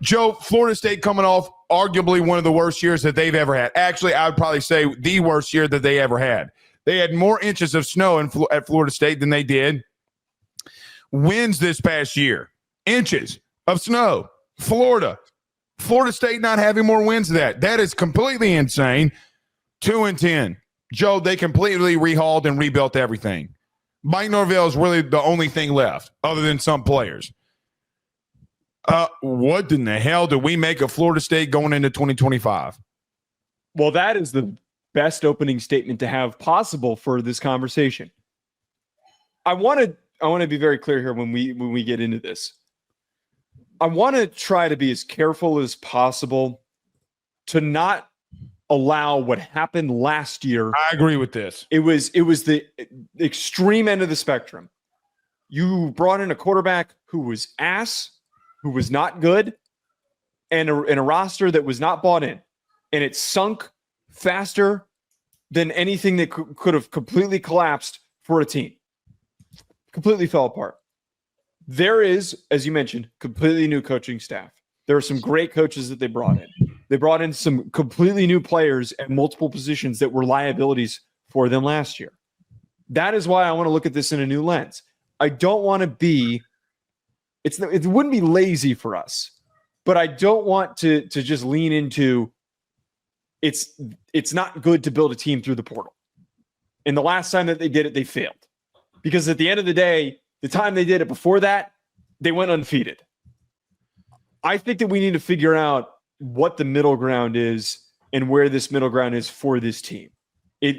Joe, Florida State coming off arguably one of the worst years that they've ever had. Actually, I would probably say the worst year that they ever had. They had more inches of snow at Florida State than they did wins this past year. Inches of snow. Florida State not having more wins than that. That is completely insane. 2-10. Joe, they completely rehauled and rebuilt everything. Mike Norvell is really the only thing left other than some players. What in the hell do we make of Florida State going into 2025? Well, that is the best opening statement to have possible for this conversation. I want to be very clear here when we get into this. I want to try to be as careful as possible to not allow what happened last year. I agree with this. It was the extreme end of the spectrum. You brought in a quarterback who was ass, who was not good, and a roster that was not bought in. And it sunk faster than anything that could have completely collapsed for a team. Completely fell apart. There is, as you mentioned, completely new coaching staff. There are some great coaches that they brought in. They brought in some completely new players at multiple positions that were liabilities for them last year. That is why I want to look at this in a new lens. I don't want to be it wouldn't be lazy for us, but I don't want to just lean into it's not good to build a team through the portal. And the last time that they did it, they failed. Because at the end of the day, the time they did it before that, they went undefeated. I think that we need to figure out what the middle ground is and where this middle ground is for this team. It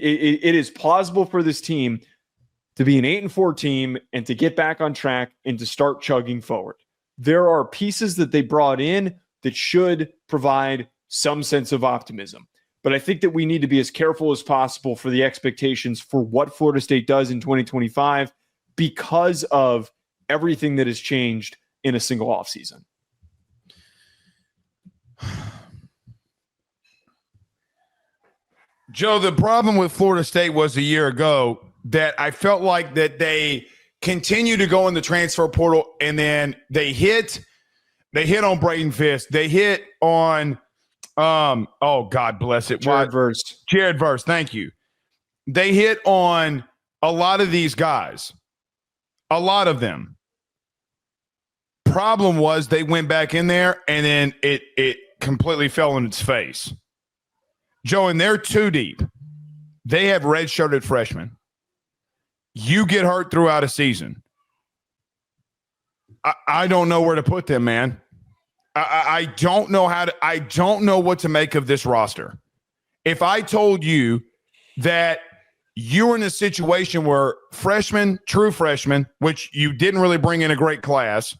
is plausible for this team to be an 8-4 team and to get back on track and to start chugging forward. There are pieces that they brought in that should provide some sense of optimism. But I think that we need to be as careful as possible for the expectations for what Florida State does in 2025 because of everything that has changed in a single offseason. Joe, the problem with Florida State was a year ago that I felt like that they continue to go in the transfer portal and then they hit on Braden Fisk. They hit on God bless it. Jared Verse. Thank you. They hit on a lot of these guys. A lot of them. Problem was they went back in there and then it completely fell on its face. Joe, and they're too deep. They have red-shirted freshmen. You get hurt throughout a season. I don't know where to put them, man. I don't know I don't know what to make of this roster. If I told you that you were in a situation where true freshmen, which you didn't really bring in a great class,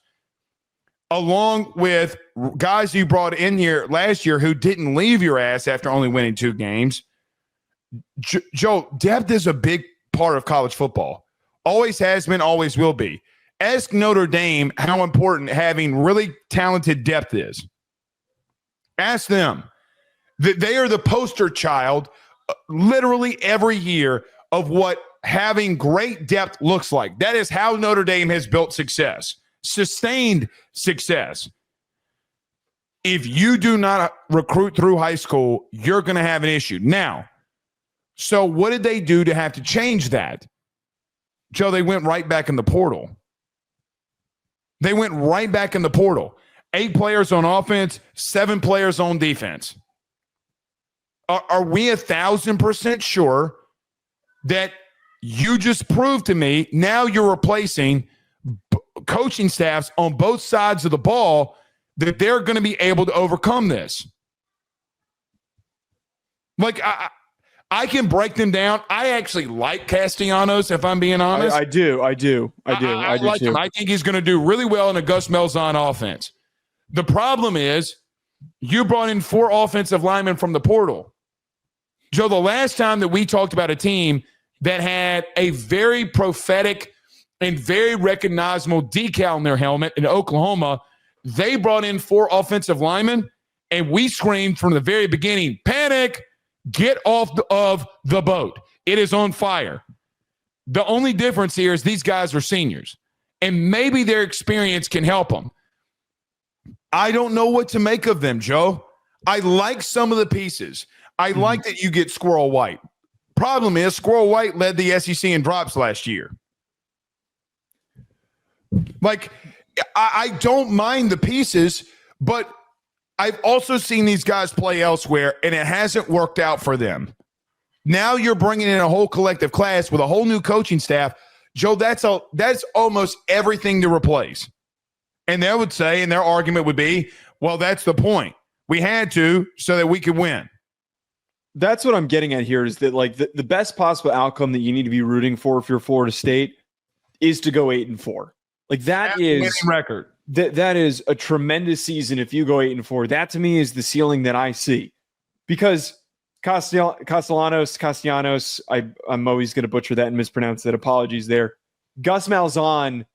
along with guys you brought in here last year who didn't leave your ass after only winning 2 games, Joe, depth is a big part of college football. Always has been, always will be. Ask Notre Dame how important having really talented depth is. Ask them. They are the poster child literally every year of what having great depth looks like. That is how Notre Dame has built success, sustained success. If you do not recruit through high school, you're going to have an issue. Now, so what did they do to have to change that? Joe, they went right back in the portal. 8 players on offense, 7 players on defense. Are we 1,000% sure that you just proved to me now you're replacing coaching staffs on both sides of the ball that they're going to be able to overcome this? Like, I can break them down. I actually like Castellanos, if I'm being honest. I do I too. him. I think he's going to do really well in a Gus Malzahn offense. The problem is you brought in 4 offensive linemen from the portal. Joe, the last time that we talked about a team that had a very prophetic and very recognizable decal in their helmet in Oklahoma, they brought in 4 offensive linemen, and we screamed from the very beginning, panic, get off of the boat. It is on fire. The only difference here is these guys are seniors, and maybe their experience can help them. I don't know what to make of them, Joe. I like some of the pieces. I like that you get Squirrel White. Problem is, Squirrel White led the SEC in drops last year. Like, I don't mind the pieces, but I've also seen these guys play elsewhere, and it hasn't worked out for them. Now you're bringing in a whole collective class with a whole new coaching staff. Joe, that's almost everything to replace. And they would say, and their argument would be, well, that's the point. We had to so that we could win. That's what I'm getting at here is that like the best possible outcome that you need to be rooting for if you're Florida State is to go 8-4. Like that is record. That is a tremendous season if you go 8-4. That to me is the ceiling that I see. Because Castellanos, I'm always going to butcher that and mispronounce that. Apologies there. Gus Malzahn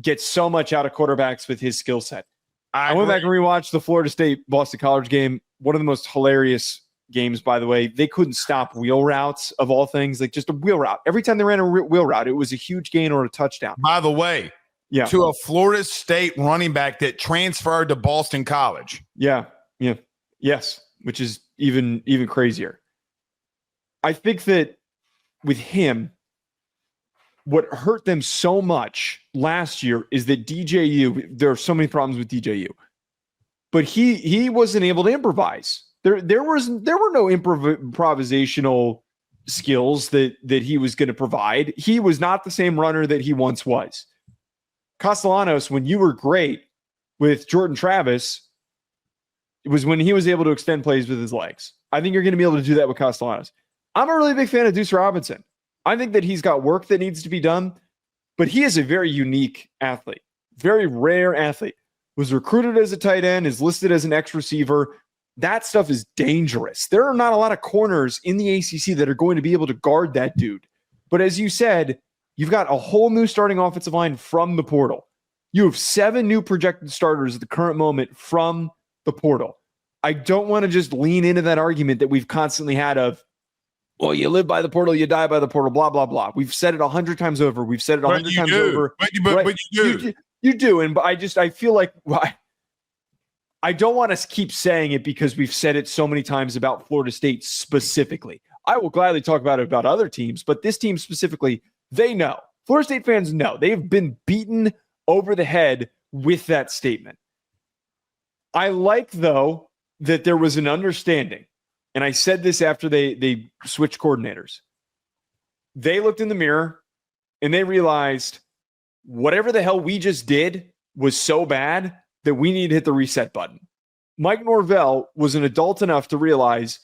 gets so much out of quarterbacks with his skill set. I went back and rewatched the Florida State Boston College game. One of the most hilarious games, by the way. They couldn't stop wheel routes of all things, like just a wheel route. Every time they ran a wheel route, it was a huge gain or a touchdown. By the way, to a Florida State running back that transferred to Boston College. Yes, which is even crazier. I think that with him, what hurt them so much last year is that DJU, there are so many problems with DJU, but he wasn't able to improvise. There were no improvisational skills that he was going to provide. He was not the same runner that he once was. Castellanos, when you were great with Jordan Travis, it was when he was able to extend plays with his legs. I think you're going to be able to do that with Castellanos. I'm a really big fan of Duce Robinson. I think that he's got work that needs to be done, but he is a very unique athlete, very rare athlete. Was recruited as a tight end, is listed as an X receiver. That stuff is dangerous. There are not a lot of corners in the ACC that are going to be able to guard that dude. But as you said, you've got a whole new starting offensive line from the portal. You have 7 new projected starters at the current moment from the portal. I don't want to just lean into that argument that we've constantly had of, well, you live by the portal, you die by the portal, blah, blah, blah. We've said it 100 times over. We've said it 100 times over. But you do. You do. And I feel like I don't want to keep saying it because we've said it so many times about Florida State specifically. I will gladly talk about it about other teams, but this team specifically, they know. Florida State fans know. They've been beaten over the head with that statement. I like, though, that there was an understanding. And I said this after they switched coordinators. They looked in the mirror and they realized whatever the hell we just did was so bad that we need to hit the reset button. Mike Norvell was an adult enough to realize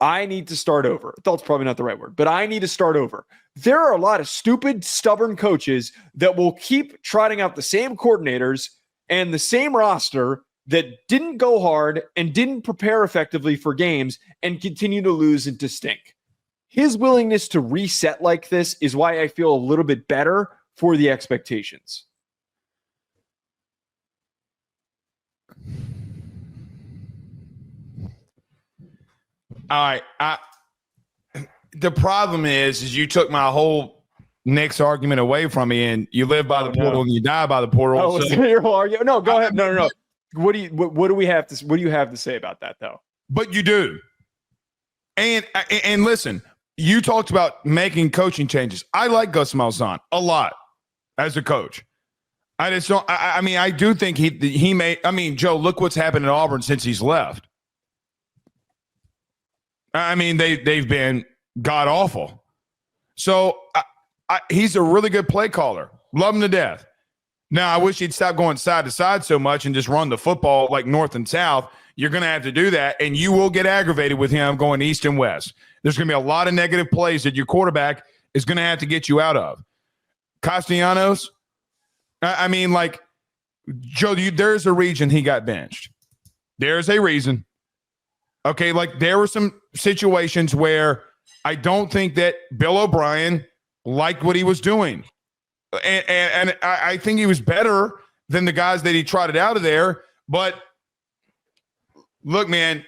I need to start over. Adult's probably not the right word, but I need to start over. There are a lot of stupid, stubborn coaches that will keep trotting out the same coordinators and the same roster that didn't go hard and didn't prepare effectively for games and continue to lose and to stink. His willingness to reset like this is why I feel a little bit better for the expectations. All right. The problem is you took my whole Nick's argument away from me, and you live by the portal and you die by the portal. Oh, so your whole argument? No, go ahead. No. What do you have to say about that though? But you do. And listen, you talked about making coaching changes. I like Gus Malzahn a lot as a coach. I just don't. I mean, I do think he may. I mean, Joe, look what's happened at Auburn since he's left. I mean, they've been god awful. So he's a really good play caller. Love him to death. Now, I wish he'd stop going side to side so much and just run the football like north and south. You're going to have to do that, and you will get aggravated with him going east and west. There's going to be a lot of negative plays that your quarterback is going to have to get you out of. Castellanos, I mean, like, Joe, there's a reason he got benched. There's a reason. Okay, like there were some situations where I don't think that Bill O'Brien liked what he was doing. And I think he was better than the guys that he trotted out of there. But look, man,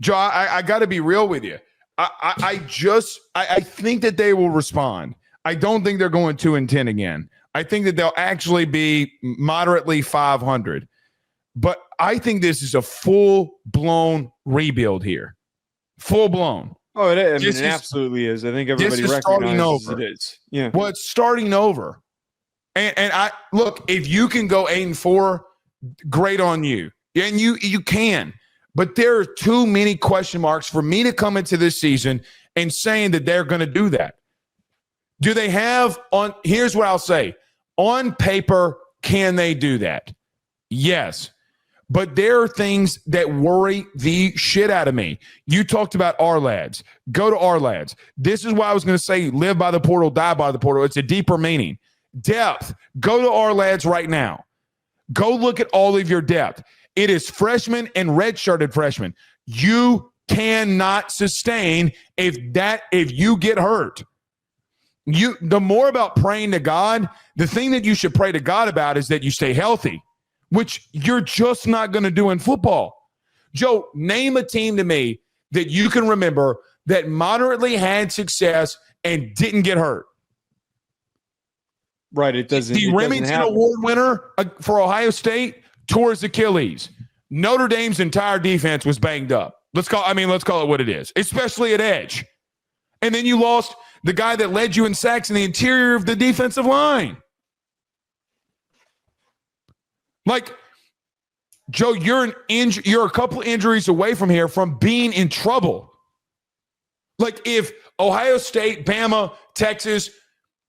Joe, I got to be real with you. I think that they will respond. I don't think they're going 2-10 again. I think that they'll actually be moderately 500. But I think this is a full-blown rebuild here. Full-blown. Oh, it absolutely is. I think everybody recognizes it is. Yeah. Well, it's starting over. And I look, if you can go 8-4, great on you. And you can. But there are too many question marks for me to come into this season and saying that they're going to do that. Do they have here's what I'll say. On paper, can they do that? Yes. But there are things that worry the shit out of me. You talked about our lads. Go to our lads. This is why I was going to say live by the portal, die by the portal. It's a deeper meaning. Depth. Go to our lads right now. Go look at all of your depth. It is freshmen and redshirted freshmen. You cannot sustain if you get hurt. The more about praying to God, the thing that you should pray to God about is that you stay healthy, which you're just not going to do in football. Joe, name a team to me that you can remember that moderately had success and didn't get hurt. Right, it doesn't. The Remington Award winner for Ohio State tore his Achilles. Notre Dame's entire defense was banged up. Let's call it what it is, especially at edge. And then you lost the guy that led you in sacks in the interior of the defensive line. Like, Joe, you're a couple injuries away from here from being in trouble. Like, if Ohio State, Bama, Texas,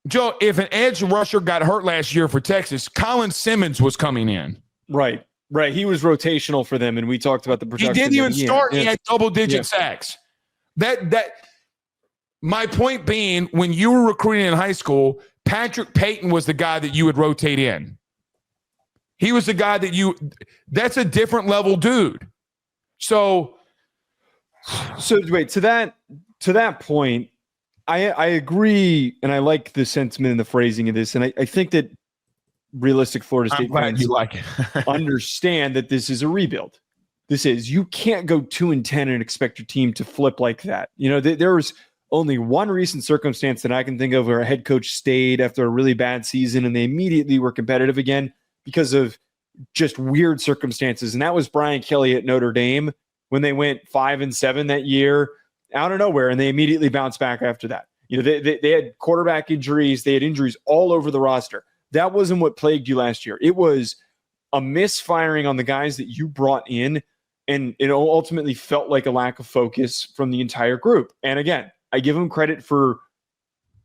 Joe, if an edge rusher got hurt last year for Texas, Colin Simmons was coming in. Right. He was rotational for them, and we talked about the production. He didn't even start. He had double-digit sacks. My point being, when you were recruiting in high school, Patrick Payton was the guy that you would rotate in. He was the guy that's a different level dude. So wait, to that point, I agree, and I like the sentiment and the phrasing of this, and I think that realistic Florida State fans you like it. understand that this is a rebuild. You can't go 2-10 and expect your team to flip like that. There was only one recent circumstance that I can think of where a head coach stayed after a really bad season and they immediately were competitive again because of just weird circumstances. And that was Brian Kelly at Notre Dame when they went 5-7 that year out of nowhere, and they immediately bounced back after that. They had quarterback injuries. They had injuries all over the roster. That wasn't what plagued you last year. It was a misfiring on the guys that you brought in, and it ultimately felt like a lack of focus from the entire group. And again, I give them credit for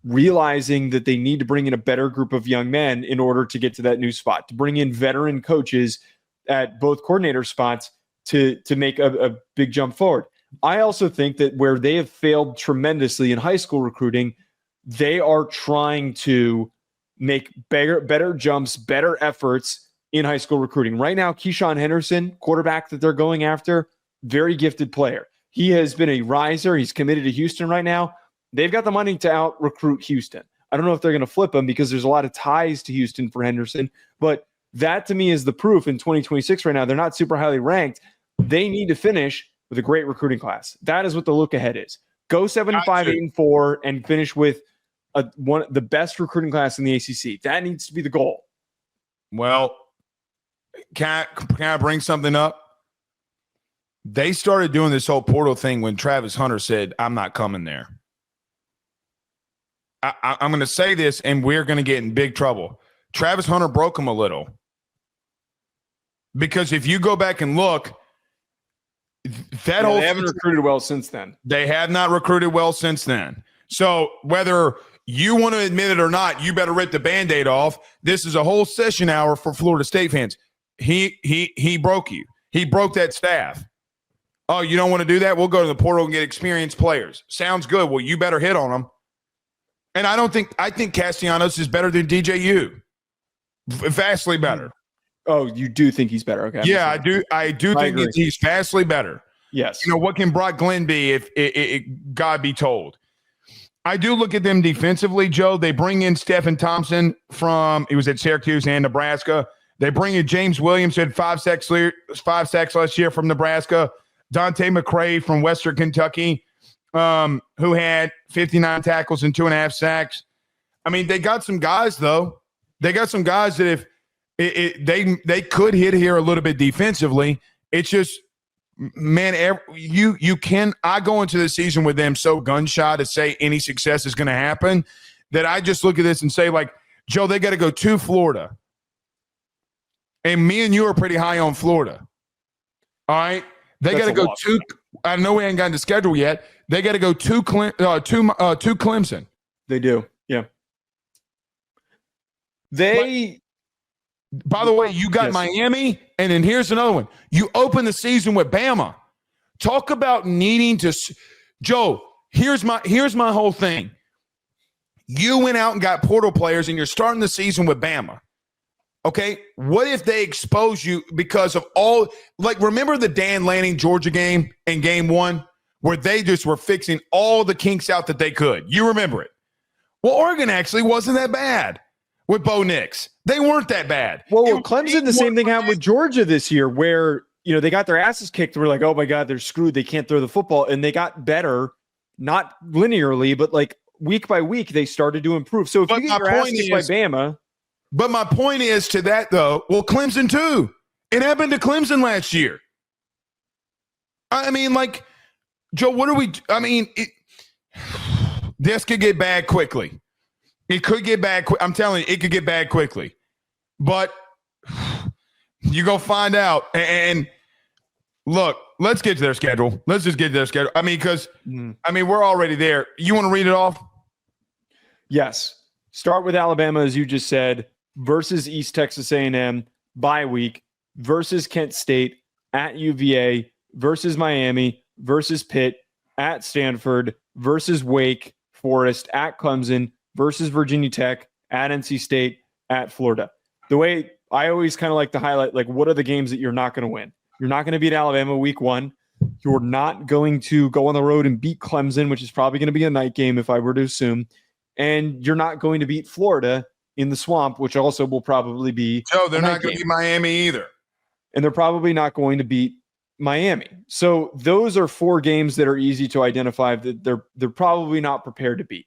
realizing that they need to bring in a better group of young men in order to get to that new spot, to bring in veteran coaches at both coordinator spots to make a big jump forward. I also think that where they have failed tremendously in high school recruiting, they are trying to make better jumps, better efforts in high school recruiting. Right now, Keyshawn Henderson, quarterback that they're going after, very gifted player. He has been a riser. He's committed to Houston right now. They've got the money to out-recruit Houston. I don't know if they're going to flip him because there's a lot of ties to Houston for Henderson, but that to me is the proof in 2026 right now. They're not super highly ranked. They need to finish with a great recruiting class. That is what the look ahead is. Go 7-5, 8-4, and finish with the best recruiting class in the ACC. That needs to be the goal. Well, can I bring something up? They started doing this whole portal thing when Travis Hunter said, "I'm not coming there." I'm going to say this, and we're going to get in big trouble. Travis Hunter broke him a little. Because if you go back and look, they haven't recruited well since then. They have not recruited well since then. So whether you want to admit it or not, you better rip the Band-Aid off. This is a whole session hour for Florida State fans. He broke you. He broke that staff. Oh, you don't want to do that? We'll go to the portal and get experienced players. Sounds good. Well, you better hit on them. And I think Castellanos is better than DJU. Vastly better. Oh, you do think he's better? Okay. Yeah, I do think he's vastly better. Yes. What can Brock Glenn be if God be told? I do look at them defensively, Joe. They bring in Stephen Thompson he was at Syracuse and Nebraska. They bring in James Williams, who had 5 sacks last year from Nebraska. Dante McCray from Western Kentucky, who had 59 tackles and 2.5 sacks. I mean, they got some guys, though. They got some guys that They could hit here a little bit defensively. It's just, man, I go into the season with them so gun-shy to say any success is going to happen that I just look at this and say, like, Joe, they got to go to Florida. And me and you are pretty high on Florida. All right? They got to go to – I know we ain't gotten the schedule yet. They got to go to Clemson. They do, yeah. By the way, you got Miami, and then here's another one. You open the season with Bama. Talk about needing to – Joe, here's my whole thing. You went out and got portal players, and you're starting the season with Bama. Okay, what if they expose you because of all – like, remember the Dan Lanning Georgia game in game 1 where they just were fixing all the kinks out that they could? You remember it. Well, Oregon actually wasn't that bad with Bo Nix. They weren't that bad. Well, Clemson, the same thing happened with Georgia this year where, they got their asses kicked. We're like, oh, my God, they're screwed. They can't throw the football. And they got better, not linearly, but like week by week, they started to improve. So if you get your ass kicked by Bama – but my point is to that, though, well, Clemson, too. It happened to Clemson last year. I mean, like, Joe, what are we – I mean, this could get bad quickly. It could get bad – I'm telling you, it could get bad quickly. But you go find out. And look, let's get to their schedule. Let's just get to their schedule. I mean, because, we're already there. You want to read it off? Yes. Start with Alabama, as you just said, versus East Texas A&M, bye week, versus Kent State, at UVA, versus Miami, versus Pitt, at Stanford, versus Wake Forest, at Clemson, versus Virginia Tech, at NC State, at Florida. The way I always kind of like to highlight, like, what are the games that you're not going to win? You're not going to beat Alabama week 1. You're not going to go on the road and beat Clemson, which is probably going to be a night game if I were to assume. And you're not going to beat Florida in the Swamp, which also will probably be – Joe, they're not going to beat Miami either. And they're probably not going to beat Miami. So those are 4 games that are easy to identify that they're probably not prepared to beat.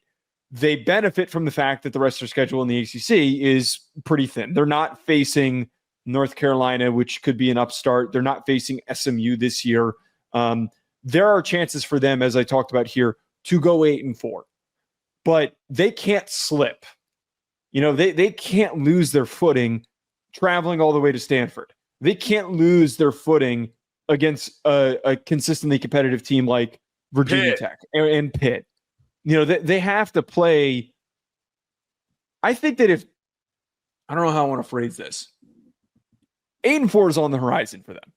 They benefit from the fact that the rest of their schedule in the ACC is pretty thin. They're not facing North Carolina, which could be an upstart. They're not facing SMU this year. There are chances for them, as I talked about here, to go 8-4. But they can't slip. They can't lose their footing traveling all the way to Stanford. They can't lose their footing against a consistently competitive team like Virginia Tech and Pitt. They have to play. I think that I don't know how I want to phrase this. 8-4 is on the horizon for them.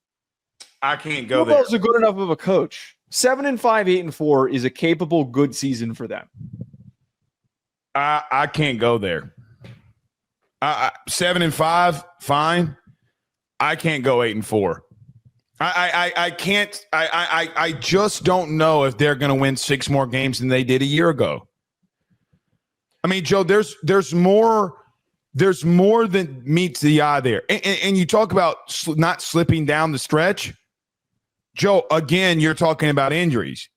I can't go there. Norvell's a good enough of a coach. 7-5, 8-4 is a capable, good season for them. I can't go there. 7-5, fine. I can't go 8-4. I can't. I just don't know if they're going to win 6 more games than they did a year ago. I mean, Joe, there's more than meets the eye there. And you talk about not slipping down the stretch. Joe, again, you're talking about injuries.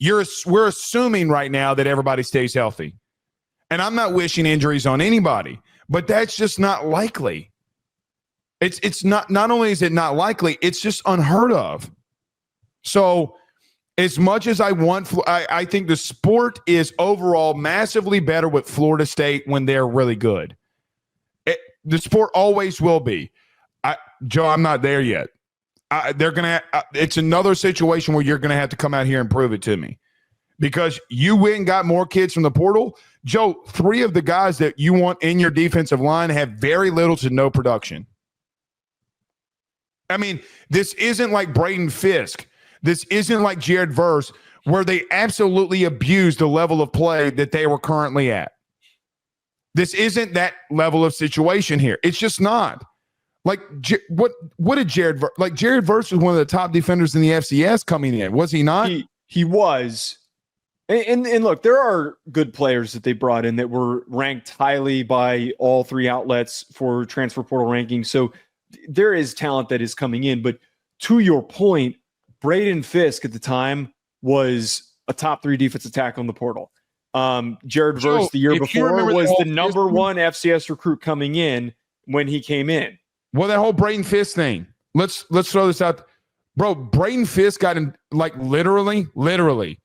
We're assuming right now that everybody stays healthy. And I'm not wishing injuries on anybody, but that's just not likely. It's not only is it not likely, it's just unheard of. So as much as I think the sport is overall massively better with Florida State when they're really good. The sport always will be. Joe, I'm not there yet. It's another situation where you're going to have to come out here and prove it to me. Because you went and got more kids from the portal. Joe, 3 of the guys that you want in your defensive line have very little to no production. I mean, this isn't like Braden Fisk. This isn't like Jared Verse, where they absolutely abused the level of play that they were currently at. This isn't that level of situation here. It's just not. Like, what did Jared – like, Jared Verse was one of the top defenders in the FCS coming in. Was he not? He was. And look, there are good players that they brought in that were ranked highly by all 3 outlets for transfer portal rankings. So there is talent that is coming in. But to your point, Braden Fisk at the time was a top 3 defensive tackle in the portal. Jared Verse the year before was the number 1 FCS recruit coming in when he came in. Well, that whole Braden Fisk thing. Let's throw this out. Bro, Braden Fisk got literally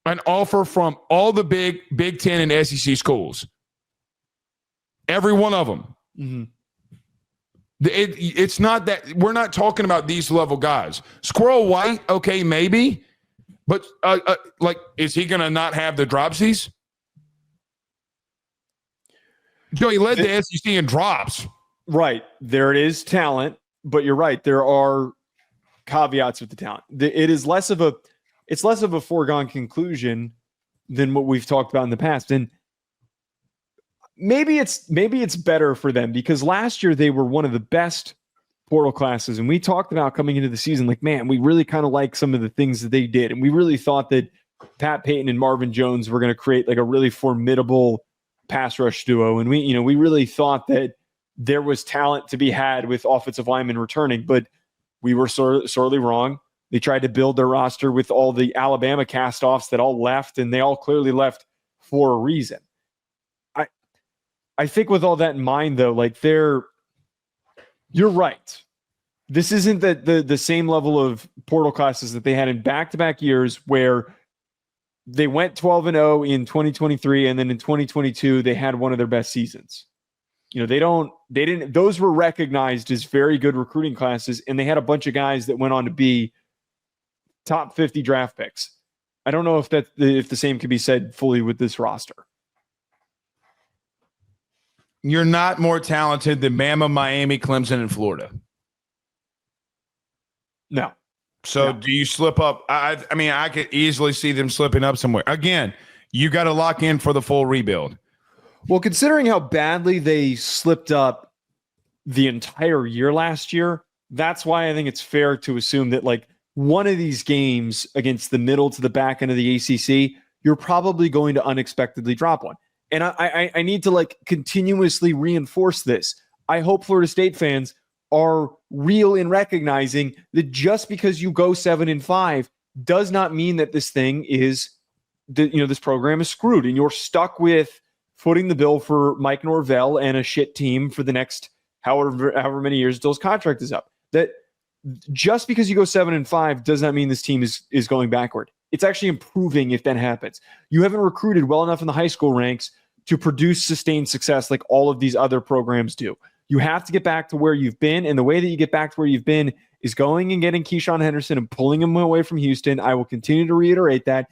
an offer from all the Big Ten and SEC schools. Every one of them. Mm-hmm. It's not that we're not talking about these level guys. Squirrel White, okay, maybe, but is he going to not have the dropsies? Joe, he led the SEC in drops. Right. There it is, talent, but you're right. There are caveats with the talent. It's less of a foregone conclusion than what we've talked about in the past. And maybe it's better for them because last year they were one of the best portal classes. And we talked about coming into the season, like, man, we really kind of like some of the things that they did. And we really thought that Pat Payton and Marvin Jones were going to create like a really formidable pass rush duo. And we really thought that there was talent to be had with offensive linemen returning, but we were sorely wrong. They tried to build their roster with all the Alabama cast-offs that all left, and they all clearly left for a reason. I think with all that in mind, though, like you're right. This isn't the same level of portal classes that they had in back-to-back years where they went 12-0 in 2023, and then in 2022 they had one of their best seasons. Those were recognized as very good recruiting classes, and they had a bunch of guys that went on to be top 50 draft picks. I don't know if the same could be said fully with this roster. You're not more talented than Bama, Miami, Clemson, and Florida. No. So do you slip up? I mean, I could easily see them slipping up somewhere. Again, you got to lock in for the full rebuild. Well, considering how badly they slipped up the entire year last year, that's why I think it's fair to assume that like one of these games against the middle to the back end of the ACC, you're probably going to unexpectedly drop one. And I need to like continuously reinforce this. I hope Florida State fans are real in recognizing that just because you go 7-5 does not mean that this thing is this program is screwed and you're stuck with footing the bill for Mike Norvell and a shit team for the next however many years until his contract is up. That just because you go 7-5 does not mean this team is going backward. It's actually improving if that happens. You haven't recruited well enough in the high school ranks to produce sustained success like all of these other programs do. You have to get back to where you've been, and the way that you get back to where you've been is going and getting Keyshawn Henderson and pulling him away from Houston. I will continue to reiterate that.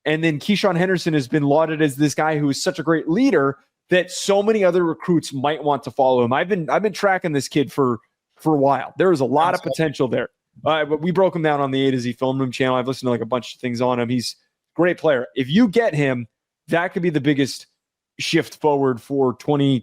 And then Keyshawn Henderson has been lauded as this guy who is such a great leader that so many other recruits might want to follow him. I've been tracking this kid for a while. There is a lot of potential there. But we broke him down on the A to Z Film Room channel. I've listened to like a bunch of things on him. He's a great player. If you get him, that could be the biggest shift forward for 2020.